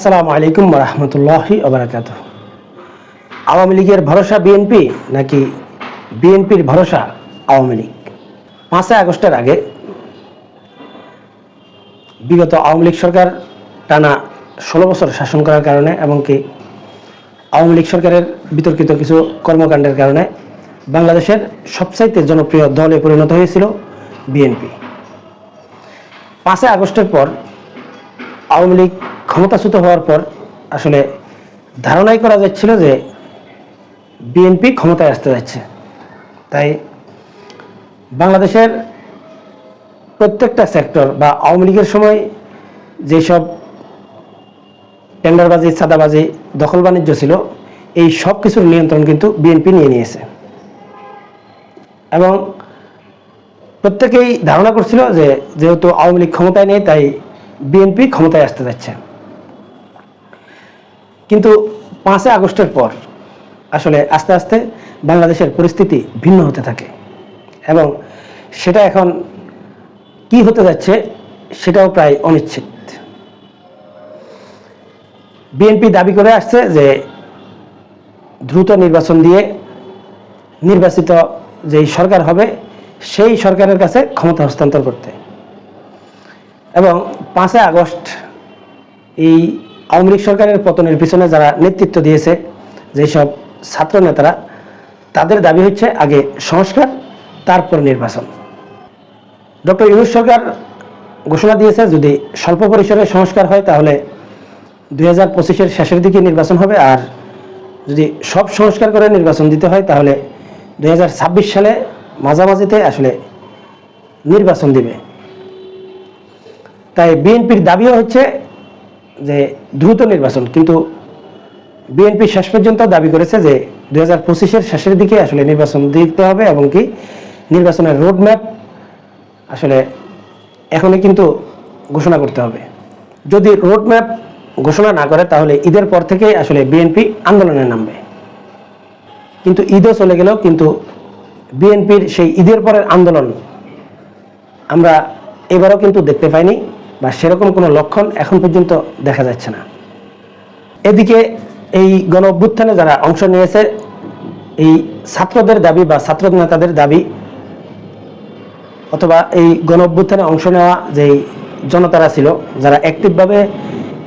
আসসালামু আলাইকুম রহমতুল্লাহি ওবারাকাতুহু। আওয়ামী লীগের ভরসা বিএনপি নাকি বিএনপির ভরসা আওয়ামী লীগ? 5 আগস্টের আগে বিগত আওয়ামী লীগ সরকার টানা 16 বছর শাসন করার কারণে এবং কি আওয়ামী লীগ সরকারের বিতর্কিত কিছু কর্মকাণ্ডের কারণে বাংলাদেশের সবচাইতে জনপ্রিয় দলে পরিণত হয়েছিল বিএনপি। 5 আগস্টের পর আওয়ামী লীগ ক্ষমতাচ্যুত হওয়ার পর আসলে ধারণাই করা যাচ্ছিল যে বিএনপি ক্ষমতায় আসতে যাচ্ছে। তাই বাংলাদেশের প্রত্যেকটা সেক্টর বা আওয়ামী লীগের সময় যেসব টেন্ডারবাজি, চাঁদাবাজি, দখল বাণিজ্য ছিল, এই সব কিছুর নিয়ন্ত্রণ কিন্তু বিএনপি নিয়ে নিয়েছে এবং প্রত্যেকেই ধারণা করছিল যে যেহেতু আওয়ামী লীগ ক্ষমতায় নেই তাই বিএনপি ক্ষমতায় আসতে যাচ্ছে। কিন্তু 5 আগস্টের পর আসলে আস্তে আস্তে বাংলাদেশের পরিস্থিতি ভিন্ন হতে থাকে এবং সেটা এখন কি হতে যাচ্ছে সেটাও প্রায় অনিশ্চিত। বিএনপি দাবি করে আসছে যে দ্রুত নির্বাচন দিয়ে নির্বাচিত যেই সরকার হবে সেই সরকারের কাছে ক্ষমতা হস্তান্তর করতে, এবং 5 আগস্ট এই আওয়ামী লীগ সরকারের পতনের পিছনে যারা নেতৃত্ব দিয়েছে যেসব ছাত্র নেতারা, তাদের দাবি হচ্ছে আগে সংস্কার তারপর নির্বাচন। ডক্টর ইউনূস সরকার ঘোষণা দিয়েছে যদি স্বল্প পরিসরে সংস্কার হয় তাহলে 2025-এর শেষের দিকে নির্বাচন হবে, আর যদি সব সংস্কার করে নির্বাচন দিতে হয় তাহলে 2026 সালে মাঝামাঝিতে আসলে নির্বাচন দিবে। তাই বিএনপির দাবিও হচ্ছে যে দ্রুত নির্বাচন, কিন্তু বিএনপি শেষ পর্যন্ত দাবি করেছে যে 2025-এর শেষের দিকে আসলে নির্বাচন দিতে হবে এবং কি নির্বাচনের রোডম্যাপ আসলে এখনই কিন্তু ঘোষণা করতে হবে। যদি রোডম্যাপ ঘোষণা না করে তাহলে ঈদের পর থেকেই আসলে বিএনপি আন্দোলনে নামবে। কিন্তু ঈদও চলে গেল, কিন্তু বিএনপির সেই ঈদের পরের আন্দোলন আমরা এবারও কিন্তু দেখতে পাইনি বা সেরকম কোনো লক্ষণ এখন পর্যন্ত দেখা যাচ্ছে না। এদিকে এই গণ অভ্যুত্থানে যারা অংশ নিয়েছে, এই ছাত্রদের দাবি বা ছাত্র নেতাদের দাবি অথবা এই গণ অভ্যুত্থানে অংশ নেওয়া যেই জনতারা ছিল যারা অ্যাক্টিভভাবে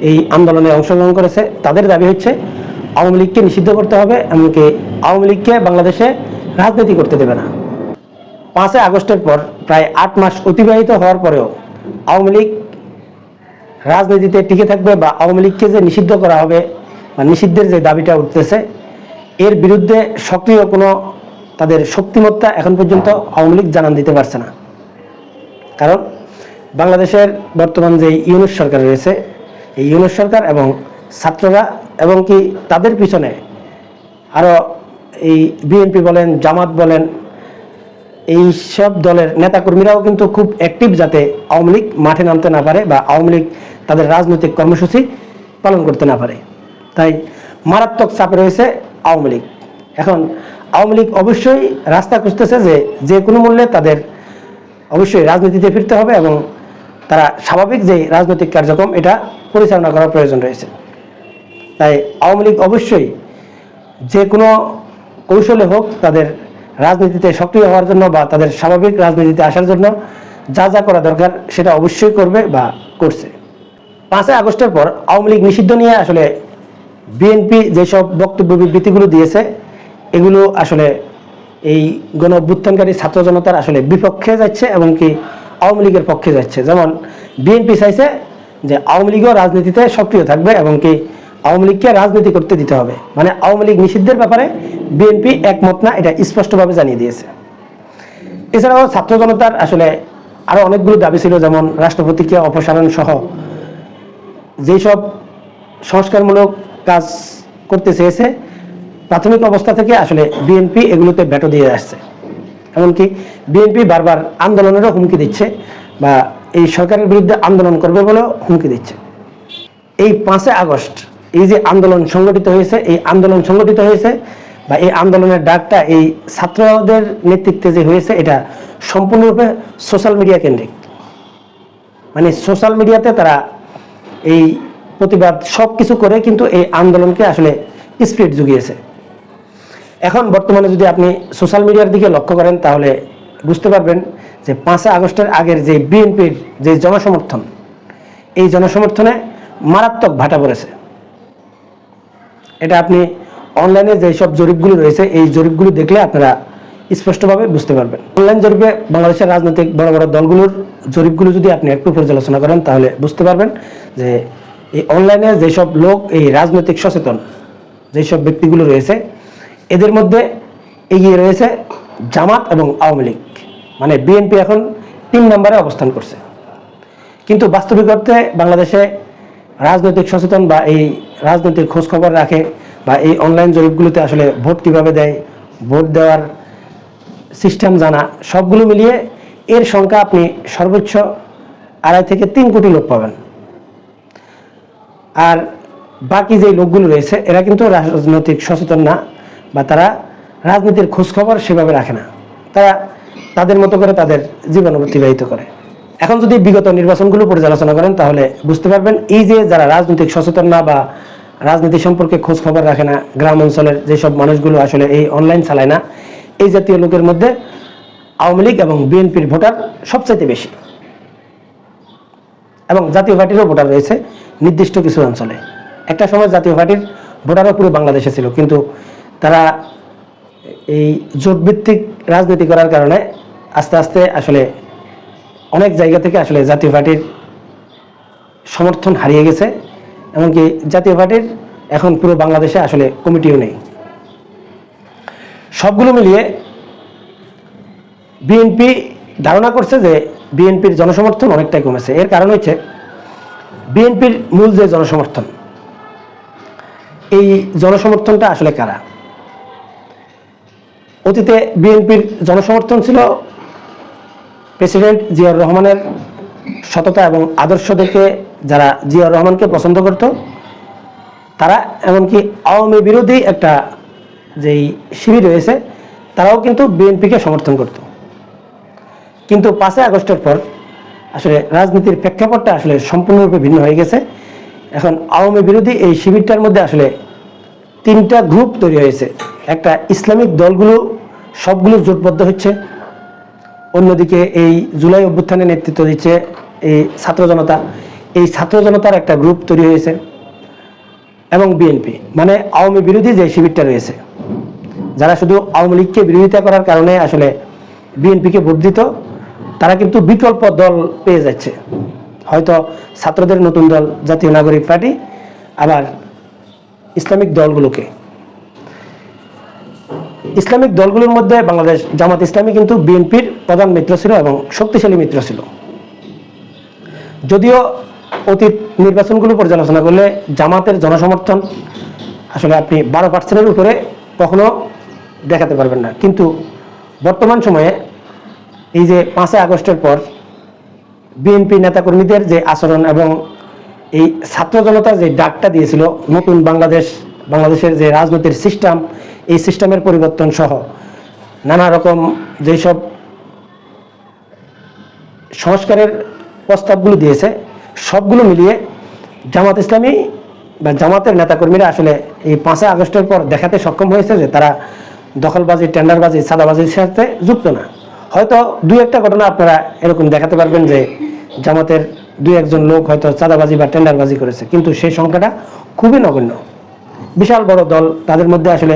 এই আন্দোলনে অংশগ্রহণ করেছে, তাদের দাবি হচ্ছে আওয়ামী লীগকে নিষিদ্ধ করতে হবে, এমনকি আওয়ামী লীগকে বাংলাদেশে রাজনীতি করতে দেবে না। 5 আগস্টের পর প্রায় 8 মাস অতিবাহিত হওয়ার পরেও আওয়ামী লীগ রাজনীতিতে টিকে থাকবে বা আওয়ামী লীগকে যে নিষিদ্ধ করা হবে বা নিষিদ্ধের যে দাবিটা উঠতেছে, এর বিরুদ্ধে সক্রিয় কোনো তাদের শক্তিমত্তা এখন পর্যন্ত আওয়ামী লীগ জানান দিতে পারছে না। কারণ বাংলাদেশের বর্তমান যে ইউনূস সরকার রয়েছে, এই ইউনূস সরকার এবং ছাত্ররা এবং কি তাদের পিছনে আরও এই বিএনপি বলেন, জামাত বলেন, এই সব দলের নেতাকর্মীরাও কিন্তু খুব অ্যাক্টিভ, যাতে আওয়ামী লীগ মাঠে নামতে না পারে বা আওয়ামী লীগ তাদের রাজনৈতিক কর্মসূচি পালন করতে না পারে। তাই মারাত্মক চাপে রয়েছে আওয়ামী লীগ। এখন আওয়ামী লীগ অবশ্যই রাস্তা খুঁজতেছে যে কোনো মূল্যে তাদের অবশ্যই রাজনীতিতে ফিরতে হবে এবং তারা স্বাভাবিক যে রাজনৈতিক কার্যক্রম এটা পরিচালনা করার প্রয়োজন রয়েছে। তাই আওয়ামী লীগ অবশ্যই যে কোনো কৌশলে হোক তাদের রাজনীতিতে সক্রিয় হওয়ার জন্য বা তাদের স্বাভাবিক রাজনীতিতে আসার জন্য যা যা করা দরকার সেটা অবশ্যই করবে বা করছে। 5 আগস্টের পর আওয়ামী লীগ নিষিদ্ধ নিয়ে আসলে বিএনপি যেসব বক্তব্য বিবৃতিগুলো দিয়েছে, এগুলো আসলে এই গণ অভ্যুত্থানকারী ছাত্র জনতার আসলে বিপক্ষে যাচ্ছে এবং কি আওয়ামী লীগের পক্ষে যাচ্ছে। যেমন বিএনপি চাইছে যে আওয়ামী লীগও রাজনীতিতে সক্রিয় থাকবে এবং কি আওয়ামী লীগকে রাজনীতি করতে দিতে হবে, মানে আওয়ামী লীগ নিষিদ্ধের ব্যাপারে বিএনপি একমত না, এটা স্পষ্টভাবে জানিয়ে দিয়েছে। এছাড়াও ছাত্র জনতার আসলে আরও অনেকগুলো দাবি ছিল, যেমন রাষ্ট্রপতিকে অপসারণ সহ যেসব সংস্কারমূলক কাজ করতে চেয়েছে প্রাথমিক অবস্থা থেকে আসলে বিএনপি এগুলোতে ভেটো দিয়ে আসছে। এমনকি বিএনপি বারবার আন্দোলনেরও হুমকি দিচ্ছে বা এই সরকারের বিরুদ্ধে আন্দোলন করবে বলেও হুমকি দিচ্ছে। এই 5 আগস্ট এই যে আন্দোলন সংগঠিত হয়েছে, এই আন্দোলন সংগঠিত হয়েছে বা এই আন্দোলনের ডাকটা এই ছাত্রদের নেতৃত্বে যে হয়েছে, এটা সম্পূর্ণরূপে সোশ্যাল মিডিয়া কেন্দ্রিক। মানে সোশ্যাল মিডিয়াতে তারা এই প্রতিবাদ সব কিছু করে কিন্তু এই আন্দোলনকে আসলে স্পিরিট জুগিয়েছে। এখন বর্তমানে যদি আপনি সোশ্যাল মিডিয়ার দিকে লক্ষ্য করেন তাহলে বুঝতে পারবেন যে 5 আগস্টের আগের যে বিএনপির যে জনসমর্থন, এই জনসমর্থনে মারাত্মক ভাটা পড়েছে। এটা আপনি অনলাইনে যেসব জরিপগুলি রয়েছে এই জরিপগুলি দেখলে আপনারা স্পষ্টভাবে বুঝতে পারবেন। অনলাইন জরিপে বাংলাদেশের রাজনৈতিক বড় বড় দলগুলোর জরিপগুলো যদি আপনি একটু পর্যালোচনা করেন তাহলে বুঝতে পারবেন যে এই অনলাইনে যেসব লোক এই রাজনৈতিক সচেতন যেসব ব্যক্তিগুলো রয়েছে এদের মধ্যে এগিয়ে রয়েছে জামাত এবং আওয়ামী লীগ, মানে বিএনপি এখন 3 নম্বরে অবস্থান করছে। কিন্তু বাস্তবিক অর্থে বাংলাদেশে রাজনৈতিক সচেতন বা এই রাজনৈতিক খোঁজখবর রাখে বা এই অনলাইন জরিপগুলোতে আসলে ভোট কীভাবে দেয়, ভোট দেওয়ার সিস্টেম জানা, সবগুলো মিলিয়ে এর সংখ্যা আপনি সর্বোচ্চ 2.5 থেকে 3 কোটি লোক পাবেন। আর বাকি যে লোকগুলো রয়েছে এরা কিন্তু রাজনৈতিক সচেতন না বা তারা রাজনীতির খোঁজখবর সেভাবে রাখে না, তারা তাদের মতো করে তাদের জীবন অতিবাহিত করে। এখন যদি বিগত নির্বাচনগুলো পর্যালোচনা করেন তাহলে বুঝতে পারবেন এই যে যারা রাজনৈতিক সচেতন না বা রাজনীতি সম্পর্কে খোঁজ খবর রাখে না, গ্রাম অঞ্চলের যেসব মানুষগুলো আসলে এই অনলাইন চালায় না, এই জাতীয় লোকের মধ্যে আওয়ামী লীগ এবং বিএনপির ভোটার সবচাইতে বেশি এবং জাতীয় পার্টিরও ভোটার রয়েছে নির্দিষ্ট কিছু অঞ্চলে। একটা সময় জাতীয় পার্টির ভোটারও পুরো বাংলাদেশে ছিল, কিন্তু তারা এই জোটভিত্তিক রাজনীতি করার কারণে আস্তে আস্তে আসলে অনেক জায়গা থেকে আসলে জাতীয় পার্টির সমর্থন হারিয়ে গেছে। এমনকি জাতীয় পার্টির এখন পুরো বাংলাদেশে আসলে কমিটিও নেই। সবগুলো মিলিয়ে বিএনপি ধারণা করছে যে বিএনপির জনসমর্থন অনেকটাই কমেছে। এর কারণ হচ্ছে বিএনপির মূল যে জনসমর্থন, এই জনসমর্থনটা আসলে কারা? অতীতে বিএনপির জনসমর্থন ছিল প্রেসিডেন্ট জিয়াউর রহমানের সততা এবং আদর্শ দেখে যারা জিয়াউর রহমানকে পছন্দ করত তারা, এমনকি আওয়ামী বিরোধী একটা যেই শিবির রয়েছে তারাও কিন্তু বিএনপিকে সমর্থন করত। কিন্তু 5 আগস্টের পর আসলে রাজনীতির প্রেক্ষাপটটা আসলে সম্পূর্ণরূপে ভিন্ন হয়ে গেছে। এখন আওয়ামী বিরোধী এই শিবিরটার মধ্যে আসলে 3টা গ্রুপ তৈরি হয়েছে। একটা ইসলামিক দলগুলো সবগুলো জোটবদ্ধ হচ্ছে, অন্যদিকে এই জুলাই অভ্যুত্থানে নেতৃত্ব দিচ্ছে এই ছাত্র জনতা, এই ছাত্র জনতার একটা গ্রুপ তৈরি হয়েছে, এবং বিএনপি মানে আওয়ামী বিরোধী যে শিবিরটা রয়েছে, যারা শুধু আওয়ামী লীগকে বিরোধিতা করার কারণে আসলে বিএনপিকে ভোট দিত, তারা কিন্তু বিকল্প দল পেয়ে যাচ্ছে। হয়তো ছাত্রদের নতুন দল জাতীয় নাগরিক পার্টি, আবার ইসলামিক দলগুলোকে। ইসলামিক দলগুলোর মধ্যে বাংলাদেশ জামাত ইসলামী কিন্তু বিএনপির প্রধান মিত্র ছিল এবং শক্তিশালী মিত্র ছিল। যদিও অতীত নির্বাচনগুলো পর্যালোচনা করলে জামাতের জনসমর্থন আসলে আপনি 12%-এর উপরে কখনো দেখাতে পারবেন না, কিন্তু বর্তমান সময়ে এই যে 5 আগস্টের পর বিএনপি নেতাকর্মীদের যে আচরণ এবং এই ছাত্র জনতা যে ডাকটা দিয়েছিল নতুন বাংলাদেশের যে রাজনীতির সিস্টেম, এই সিস্টেমের পরিবর্তন সহ নানা রকম যেসব সংস্কারের প্রস্তাবগুলো দিয়েছে, সবগুলো মিলিয়ে জামাত ইসলামী বা জামাতের নেতাকর্মীরা আসলে এই 5 আগস্টের পর দেখাতে সক্ষম হয়েছে যে তারা দখলবাজি, টেন্ডারবাজি, চাঁদাবাজির সাথে যুক্ত না। হয়তো 2-1টা ঘটনা আপনারা এরকম দেখাতে পারবেন যে জামাতের 2-1জন লোক হয়তো চাঁদাবাজি বা টেন্ডারবাজি করেছে, কিন্তু সেই সংখ্যাটা খুবই নগণ্য। বিশাল বড় দল, তাদের মধ্যে আসলে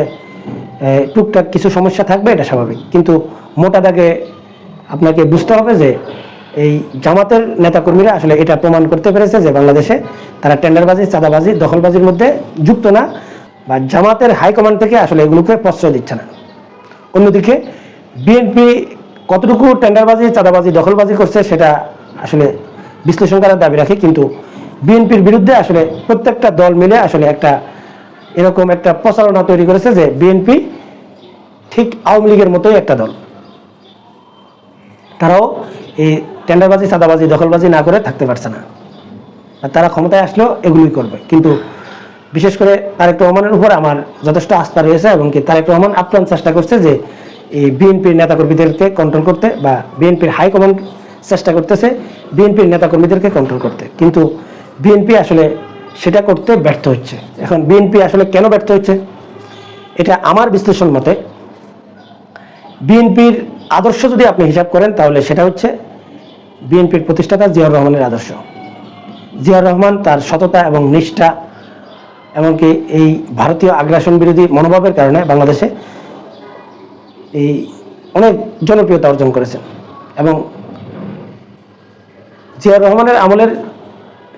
টুকটাক কিছু সমস্যা থাকবে, এটা স্বাভাবিক, কিন্তু মোটা দাগে আপনাকে বুঝতে হবে যে এই জামাতের নেতাকর্মীরা আসলে এটা প্রমাণ করতে পেরেছে যে বাংলাদেশে তারা টেন্ডারবাজি, চাঁদাবাজি, দখলবাজির মধ্যে যুক্ত না, বা জামাতের হাইকমান্ড থেকে আসলে এগুলোকে প্রশ্রয় দিচ্ছে না। অন্যদিকে বিএনপি কতটুকু টেন্ডারবাজি, চাঁদাবাজি, দখলবাজি করছে সেটা আসলে বিশ্লেষণ করার দাবি রাখে, কিন্তু বিএনপির বিরুদ্ধে আসলে প্রত্যেকটা দল মিলে আসলে একটা এরকম একটা প্রচারণা তৈরি করেছে যে বিএনপি ঠিক আওয়ামী লীগের মতোই একটা দল, তারাও এই টেন্ডারবাজি, চাঁদাবাজি, দখলবাজি না করে থাকতে পারছে না, আর তারা ক্ষমতায় আসলেও এগুলোই করবে। কিন্তু বিশেষ করে তারেক রহমানের উপর আমার যথেষ্ট আস্থা রয়েছে, এবং কি তারেক রহমান আপ্রাণ চেষ্টা করছে যে এই বিএনপির নেতাকর্মীদেরকে কন্ট্রোল করতে, বা বিএনপির হাইকমান্ড চেষ্টা করতেছে বিএনপির নেতাকর্মীদেরকে কন্ট্রোল করতে, কিন্তু বিএনপি আসলে সেটা করতে ব্যর্থ হচ্ছে। এখন বিএনপি আসলে কেন ব্যর্থ হচ্ছে, এটা আমার বিশ্লেষণ মতে বিএনপির আদর্শ যদি আপনি হিসাব করেন তাহলে সেটা হচ্ছে বিএনপির প্রতিষ্ঠাতা জিয়াউর রহমানের আদর্শ। জিয়াউর রহমান তার সততা এবং নিষ্ঠা, এমনকি এই ভারতীয় আগ্রাসন বিরোধী মনোভাবের কারণে বাংলাদেশে এই অনেক জনপ্রিয়তা অর্জন করেছেন। এবং জিয়াউর রহমানের আমলের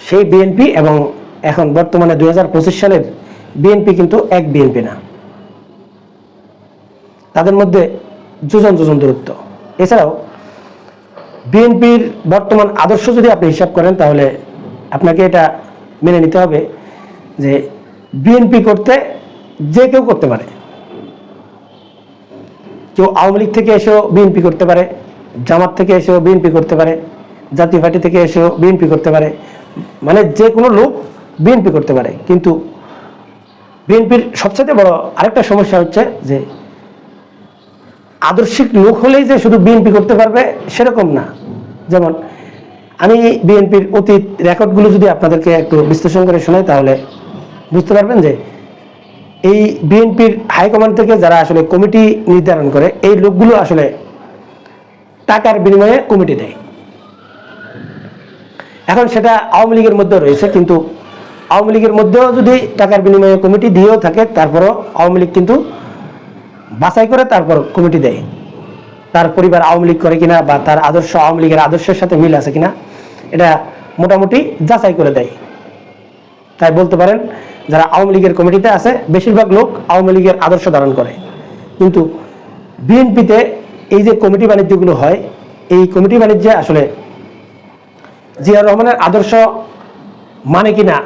সেই বিএনপি এবং এখন বর্তমানে 2025 সালের বিএনপি কিন্তু এক বিএনপি না, তাদের মধ্যে যোজন যোজন দূরত্ব। এছাড়াও বিএনপির বর্তমান আদর্শ যদি আপনি হিসাব করেন তাহলে আপনাকে এটা মেনে নিতে হবে যে বিএনপি করতে যে কেউ করতে পারে। কেউ আওয়ামী লীগ থেকে এসেও বিএনপি করতে পারে, জামাত থেকে এসেও বিএনপি করতে পারে, জাতীয় পার্টি থেকে এসেও বিএনপি করতে পারে, মানে যে কোনো লোক বিএনপি করতে পারে। কিন্তু বিএনপির সবচেয়ে বড় আরেকটা সমস্যা হচ্ছে যে আদর্শিক লোক হলেই যে শুধু বিএনপি করতে পারবে সেরকম না। যেমন আমি বিএনপির অতীত রেকর্ডগুলো যদি আপনাদেরকে একটু বিশ্লেষণ করে শোনাই তাহলে বুঝতে পারবেন যে এই বিএনপির হাইকমান্ড থেকে যারা আসলে কমিটি নির্ধারণ করে এই লোকগুলো আসলে টাকার বিনিময়ে কমিটি দেয়। এখন সেটা আওয়ামী লীগের মধ্যে রয়েছে, কিন্তু আওয়ামী লীগের মধ্যেও যদি টাকার বিনিময়ে কমিটি দিয়েও থাকে তারপরও আওয়ামী লীগ কিন্তু বাছাই করে তারপর কমিটি দেয়। তার পরিবার আওয়ামী লীগ করে কিনা বা তার আদর্শ আওয়ামী লীগের আদর্শের সাথে মিল আছে কিনা এটা মোটামুটি যাচাই করে দেয়। তাই বলতে পারেন যারা আওয়ামী লীগের কমিটিতে আছে বেশিরভাগ লোক আওয়ামী লীগের আদর্শ ধারণ করে। কিন্তু বিএনপিতে এই যে কমিটি বাণিজ্যগুলো হয়, এই কমিটি বাণিজ্যে আসলে জিয়াউর রহমানের আদর্শ মানে কিনা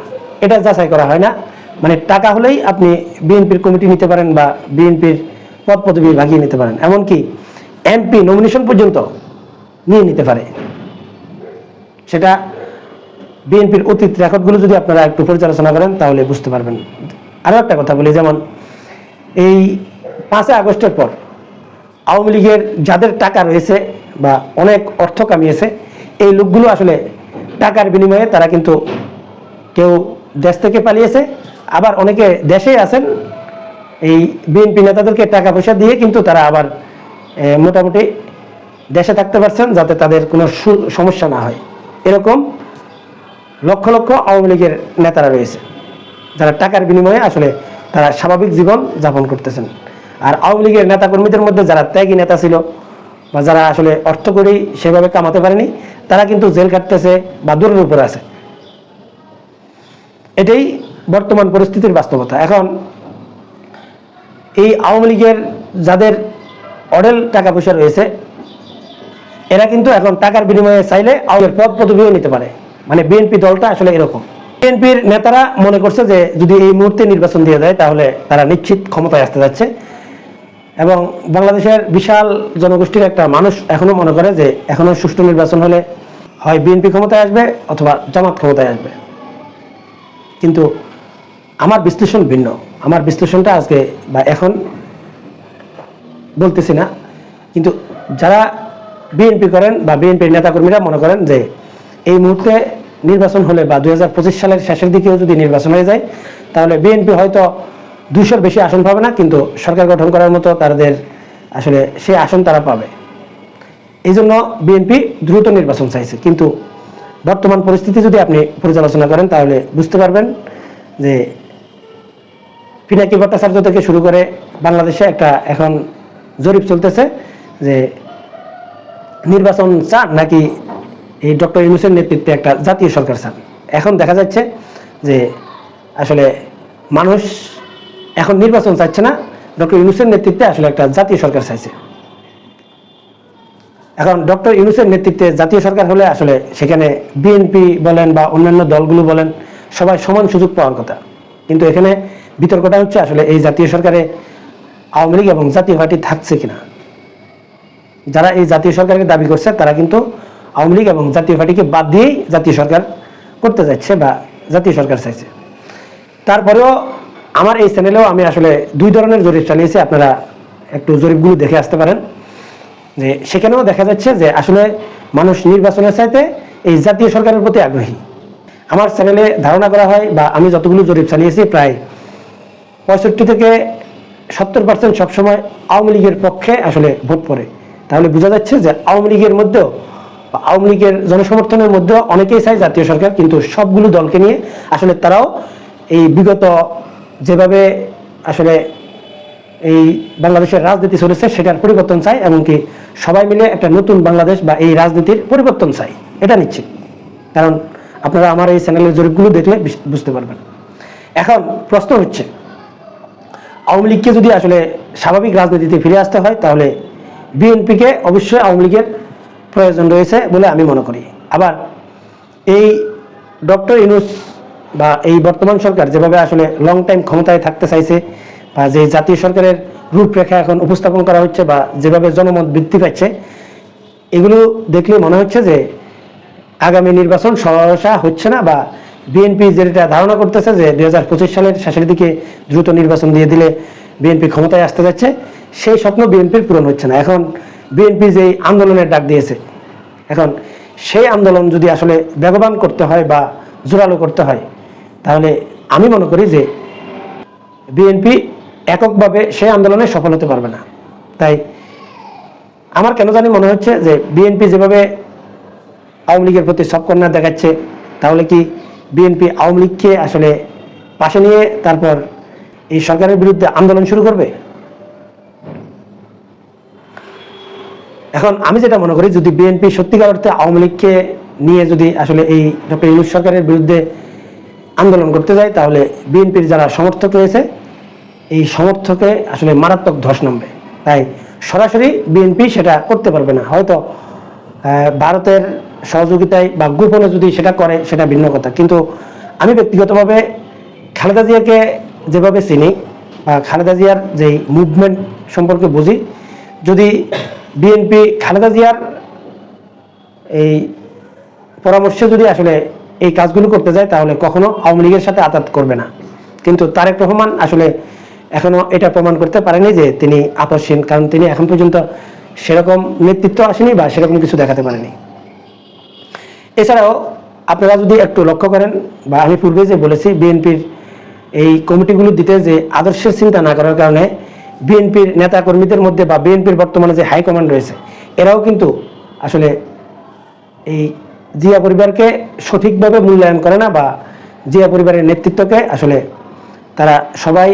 এটা যাচাই করা হয় না। মানে টাকা হলেই আপনি বিএনপির কমিটি নিতে পারেন বা বিএনপির পদ পদবি ভাগিয়ে নিতে পারেন, এমনকি এমপি নমিনেশন পর্যন্ত নিয়ে নিতে পারে। সেটা বিএনপির অতীত রেকর্ডগুলো যদি আপনারা একটু পর্যালোচনা করেন তাহলে বুঝতে পারবেন। আরও একটা কথা বলি, যেমন এই 5 আগস্টের পর আওয়ামী লীগের যাদের টাকা রয়েছে বা অনেক অর্থ কামিয়েছে এই লোকগুলো আসলে টাকার বিনিময়ে তারা কিন্তু কেউ দেশ থেকে পালিয়েছে, আবার অনেকে দেশেই আছেন। এই বিএনপি নেতাদেরকে টাকা পয়সা দিয়ে কিন্তু তারা আবার মোটামুটি দেশে থাকতে পারছেন যাতে তাদের কোনো সমস্যা না হয়। এরকম লক্ষ লক্ষ আওয়ামী লীগের নেতারা রয়েছে যারা টাকার বিনিময়ে আসলে তারা স্বাভাবিক জীবন যাপন করতেছেন। আর আওয়ামী লীগের নেতাকর্মীদের মধ্যে যারা ত্যাগী নেতা ছিল বা যারা আসলে অর্থ করেই সেভাবে কামাতে পারেনি তারা কিন্তু জেল কাটতেছে বা দূরের উপরে আছে। এটাই বর্তমান পরিস্থিতির বাস্তবতা। এখন এই আওয়ামী লীগের যাদের অডেল টাকা পয়সা রয়েছে এরা কিন্তু এখন টাকার বিনিময়ে চাইলে আওয়ামী পদ পদবিও নিতে পারে। মানে বিএনপি দলটা আসলে এরকম। বিএনপির নেতারা মনে করছে যে যদি এই মুহূর্তে নির্বাচন দিয়ে দেয় তাহলে তারা নিশ্চিত ক্ষমতায় আসতে যাচ্ছে, এবং বাংলাদেশের বিশাল জনগোষ্ঠীর একটা মানুষ এখনো মনে করে যে এখনো সুষ্ঠু নির্বাচন হলে হয় বিএনপি ক্ষমতায় আসবে অথবা জামাত ক্ষমতায় আসবে। কিন্তু আমার বিশ্লেষণ ভিন্ন। আমার বিশ্লেষণটা আজকে বা এখন বলতেছি না, কিন্তু যারা বিএনপি করেন বা বিএনপির নেতাকর্মীরা মনে করেন যে এই মুহূর্তে নির্বাচন হলে বা 2025 সালের শেষের দিকেও যদি নির্বাচন হয়ে যায় তাহলে বিএনপি হয়তো 200-র বেশি আসন পাবে না, কিন্তু সরকার গঠন করার মতো তাদের আসলে সেই আসন তারা পাবে। এই জন্য বিএনপি দ্রুত নির্বাচন চাইছে। কিন্তু বর্তমান পরিস্থিতি যদি আপনি পর্যালোচনা করেন তাহলে বুঝতে পারবেন যে পিনাকি ভট্টাচার্য থেকে শুরু করে বাংলাদেশে একটা এখন জরিপ চলতেছে যে নির্বাচন চান নাকি এই ডক্টর ইউনূসের নেতৃত্বে একটা জাতীয় সরকার চান। এখন দেখা যাচ্ছে যে আসলে মানুষ এখন নির্বাচন চাইছে না, ডক্টর ইউনূসের নেতৃত্বে আসলে একটা জাতীয় সরকার চাইছে। এখন ডক্টর ইউনূসের নেতৃত্বে জাতীয় সরকার হলে আসলে সেখানে বিএনপি বলেন বা অন্যান্য দলগুলো বলেন সবাই সমান সুযোগ পাওয়ার কথা। কিন্তু এখানে বিতর্কটা হচ্ছে আসলে এই জাতীয় সরকারে আওয়ামী লীগ এবং জাতীয় পার্টি থাকছে কিনা। যারা এই জাতীয় সরকারকে দাবি করছে তারা কিন্তু আওয়ামী লীগ এবং জাতীয় পার্টিকে বাদ দিয়েই জাতীয় সরকার করতে যাচ্ছে বা জাতীয় সরকার চাইছে। তারপরেও আমার এই চ্যানেলেও আমি আসলে 2 ধরনের জরিপ চালিয়েছি, আপনারা একটু জরিপগুলো দেখে আসতে পারেন। যে সেখানেও দেখা যাচ্ছে যে আসলে মানুষ নির্বাচনের চাইতে এই জাতীয় সরকারের প্রতি আগ্রহী। আমার চ্যানেলে ধারণা করা হয় বা আমি যতগুলো জরিপ চালিয়েছি প্রায় 65 থেকে 70% সবসময় আওয়ামী লীগের পক্ষে আসলে ভোট পড়ে। তাহলে বোঝা যাচ্ছে যে আওয়ামী লীগের মধ্যেও বা আওয়ামী লীগের জনসমর্থনের মধ্যেও অনেকেই চায় জাতীয় সরকার, কিন্তু সবগুলো দলকে নিয়ে আসলে তারাও এই বিগত যেভাবে আসলে এই বাংলাদেশের রাজনীতি চলেছে সেটার পরিবর্তন চাই, এমনকি সবাই মিলে একটা নতুন বাংলাদেশ বা এই রাজনীতির পরিবর্তন চাই, এটা নিশ্চিত। কারণ আপনারা আমার এই চ্যানেলের জরিপগুলো দেখলে বুঝতে পারবেন। এখন প্রশ্ন হচ্ছে, আওয়ামী লীগকে যদি আসলে স্বাভাবিক রাজনীতিতে ফিরে আসতে হয় তাহলে বিএনপিকে অবশ্যই আওয়ামী লীগের প্রয়োজন রয়েছে বলে আমি মনে করি। আবার এই ডক্টর ইউনূস বা এই বর্তমান সরকার যেভাবে আসলে লং টাইম ক্ষমতায় থাকতে চাইছে বা যে জাতীয় সরকারের রূপরেখা এখন উপস্থাপন করা হচ্ছে বা যেভাবে জনমত বৃদ্ধি পাচ্ছে, এগুলো দেখলে মনে হচ্ছে যে আগামী নির্বাচন সহসা হচ্ছে না, বা বিএনপি যেটা ধারণা করতেছে যে 2025 সালের শেষের দিকে দ্রুত নির্বাচন দিয়ে দিলে বিএনপি ক্ষমতায় আসতে যাচ্ছে, সেই স্বপ্ন বিএনপির পূরণ হচ্ছে না। এখন বিএনপি যে আন্দোলনের ডাক দিয়েছে, এখন সেই আন্দোলন যদি আসলে বেগবান করতে হয় বা জোরালো করতে হয়, তাহলে আমি মনে করি যে বিএনপি এককভাবে সেই আন্দোলনে সফল হতে পারবে না। তাই আমার কেন জানি মনে হচ্ছে যে বিএনপি যেভাবে আওয়ামী লীগের প্রতি সবকর্নার দেখাচ্ছে, তাহলে কি বিএনপি আওয়ামী লীগকে আসলে পাশে নিয়ে তারপর এই সরকারের বিরুদ্ধে আন্দোলন শুরু করবে? এখন আমি যেটা মনে করি, যদি বিএনপি সত্যিকার অর্থে আওয়ামী লীগকে নিয়ে যদি আসলে এই ডক্টর ইউনূস সরকারের বিরুদ্ধে আন্দোলন করতে যায়, তাহলে বিএনপির যারা সমর্থক রয়েছে এই সমর্থকে আসলে মারাত্মক ধস নামবে। তাই সরাসরি বিএনপি সেটা করতে পারবে না, হয়তো ভারতের সহযোগিতায় বা গোপনে যদি সেটা করে সেটা ভিন্ন কথা। কিন্তু আমি ব্যক্তিগতভাবে খালেদা জিয়াকে যেভাবে চিনি বা খালেদা জিয়ার যেই মুভমেন্ট সম্পর্কে বুঝি, যদি বিএনপি খালেদা জিয়ার এই পরামর্শে যদি আসলে এই কাজগুলো করতে যায়, তাহলে কখনো আওয়ামী লীগের সাথে আঘাত করবে না। কিন্তু তারেক রহমান আসলে এখনো এটা প্রমাণ করতে পারেনি যে তিনি আপসহীন, কারণ তিনি এখন পর্যন্ত সেরকম নেতৃত্ব আসেনি বা সেরকম কিছু দেখাতে পারেনি। এছাড়াও আপনারা যদি একটু লক্ষ্য করেন, বা আমি পূর্বে যে বলেছি, বিএনপির এই কমিটিগুলো দিতে যে আদর্শের চিন্তা না করার কারণে বিএনপির নেতা কর্মীদের মধ্যে বা বিএনপির বর্তমানে যে হাইকমান্ড রয়েছে, এরাও কিন্তু আসলে এই জিয়া পরিবারকে সঠিকভাবে মূল্যায়ন করে না, বা জিয়া পরিবারের নেতৃত্বকে আসলে তারা সবাই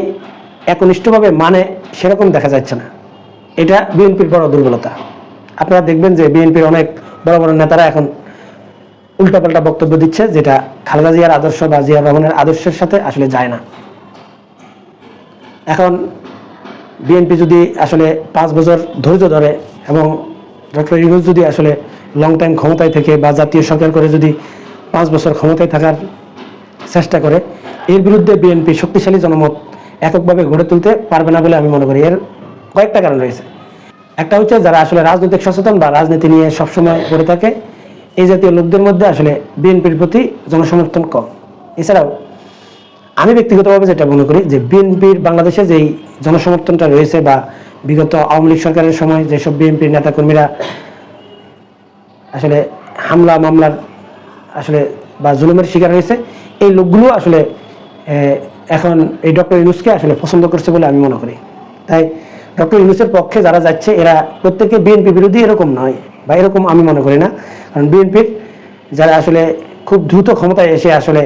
একনিষ্ঠভাবে মানে সেরকম দেখা যাচ্ছে না। এটা বিএনপির বড় দুর্বলতা। আপনারা দেখবেন যে বিএনপির অনেক বড় বড় নেতারা এখন উল্টাপাল্টা বক্তব্য দিচ্ছে, যেটা খালেদা জিয়ার আদর্শ বা জিয়া রহমানের আদর্শের সাথে আসলে যায় না। এখন বিএনপি যদি আসলে 5 বছর ধৈর্য ধরে এবং ডক্টর ইউনূস যদি আসলে লং টাইম ক্ষমতায় থেকে বা জাতীয় সরকার করে যদি 5 বছর ক্ষমতায় থাকার চেষ্টা করে, এর বিরুদ্ধে বিএনপি শক্তিশালী জনমত এককভাবে গড়ে তুলতে পারবে না বলে আমি মনে করি। এর কয়েকটা কারণ রয়েছে। একটা হচ্ছে, যারা আসলে রাজনৈতিক সচেতন বা রাজনীতি নিয়ে সবসময় পড়ে থাকে, এই জাতীয় লোকদের মধ্যে আসলে বিএনপির প্রতি জনসমর্থন কম। এছাড়াও আমি ব্যক্তিগতভাবে যেটা মনে করি যে বিএনপির বাংলাদেশে যেই জনসমর্থনটা রয়েছে, বা বিগত আওয়ামী লীগ সরকারের সময় যেসব বিএনপির নেতাকর্মীরা আসলে হামলা মামলার আসলে বা জুলুমের শিকার হয়েছে, এই লোকগুলো আসলে এখন এই ডক্টর ইউনূসকে আসলে পছন্দ করছে বলে আমি মনে করি। তাই ডক্টর ইউনূসের পক্ষে যারা যাচ্ছে, এরা প্রত্যেকে বিএনপি বিরোধী এরকম নয়, বা এরকম আমি মনে করি না। কারণ বিএনপির যারা আসলে খুব দ্রুত ক্ষমতায় এসে আসলে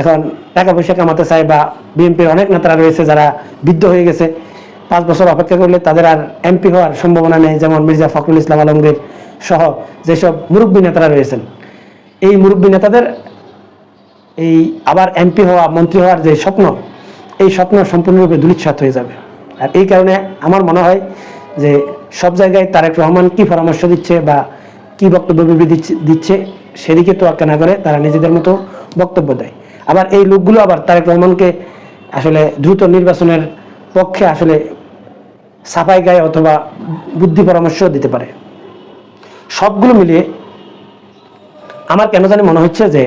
এখন টাকা পয়সা কামাতে চায়, বা বিএনপির অনেক নেতারা রয়েছে যারা বৃদ্ধ হয়ে গেছে, 5 বছর অপেক্ষা করলে তাদের আর এমপি হওয়ার সম্ভাবনা নেই, যেমন মির্জা ফখরুল ইসলাম আলমগীর সহ যেসব মুরব্বী নেতারা রয়েছেন, এই মুরব্বী নেতাদের এই আবার এমপি হওয়া, মন্ত্রী হওয়ার যে স্বপ্ন, এই স্বপ্ন সম্পূর্ণরূপে ধূলিসাৎ হয়ে যাবে। আর এই কারণে আমার মনে হয় যে সব জায়গায় তারেক রহমান কি পরামর্শ দিচ্ছে বা কি বক্তব্য দিচ্ছে সেদিকে তোয়াক্কা না করে তারা নিজেদের মতো বক্তব্য দেয়। আবার এই লোকগুলো আবার তারেক রহমানকে আসলে দ্রুত নির্বাচনের পক্ষে আসলে সাফাই গায়ে অথবা বুদ্ধি পরামর্শ দিতে পারে। সবগুলো মিলিয়ে আমার কেন জানি মনে হচ্ছে যে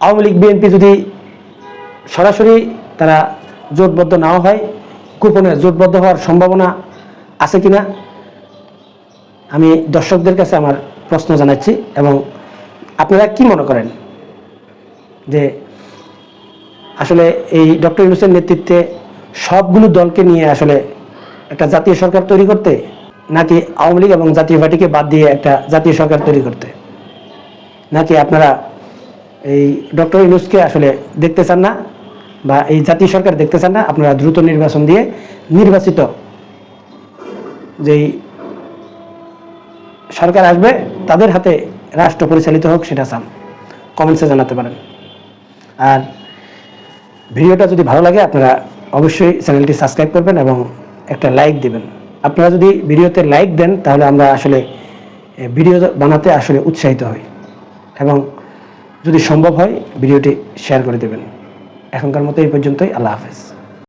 আওয়ামী লীগ বিএনপি যদি সরাসরি তারা জোটবদ্ধ নাও হয়, গোপনে জোটবদ্ধ হওয়ার সম্ভাবনা আছে কিনা আমি দর্শকদের কাছে আমার প্রশ্ন জানাচ্ছি, এবং আপনারা কি মনে করেন যে আসলে এই ডক্টর ইউনূসের নেতৃত্বে সবগুলো দলকে নিয়ে আসলে একটা জাতীয় সরকার তৈরি করতে, নাকি আওয়ামী লীগ এবং জাতীয় পার্টিকে বাদ দিয়ে একটা জাতীয় সরকার তৈরি করতে, নাকি আপনারা এই ডক্টর ইউনূসকে আসলে দেখতে চান না বা এই জাতীয় সরকার দেখতে চান না, আপনারা দ্রুত নির্বাচন দিয়ে নির্বাচিত যেই সরকার আসবে তাদের হাতে রাষ্ট্র পরিচালিত হোক সেটা চান? কমেন্টসে জানাতে পারেন। আর ভিডিওটা যদি ভালো লাগে আপনারা অবশ্যই চ্যানেলটি সাবস্ক্রাইব করবেন এবং একটা লাইক দিবেন। আপনারা যদি ভিডিওতে লাইক দেন তাহলে আমরা আসলে ভিডিও বানাতে আসলে উৎসাহিত হই, এবং যদি সম্ভব হয় ভিডিওটি শেয়ার করে দেবেন। এখনকার মতো এই পর্যন্তই। আল্লাহ হাফেজ।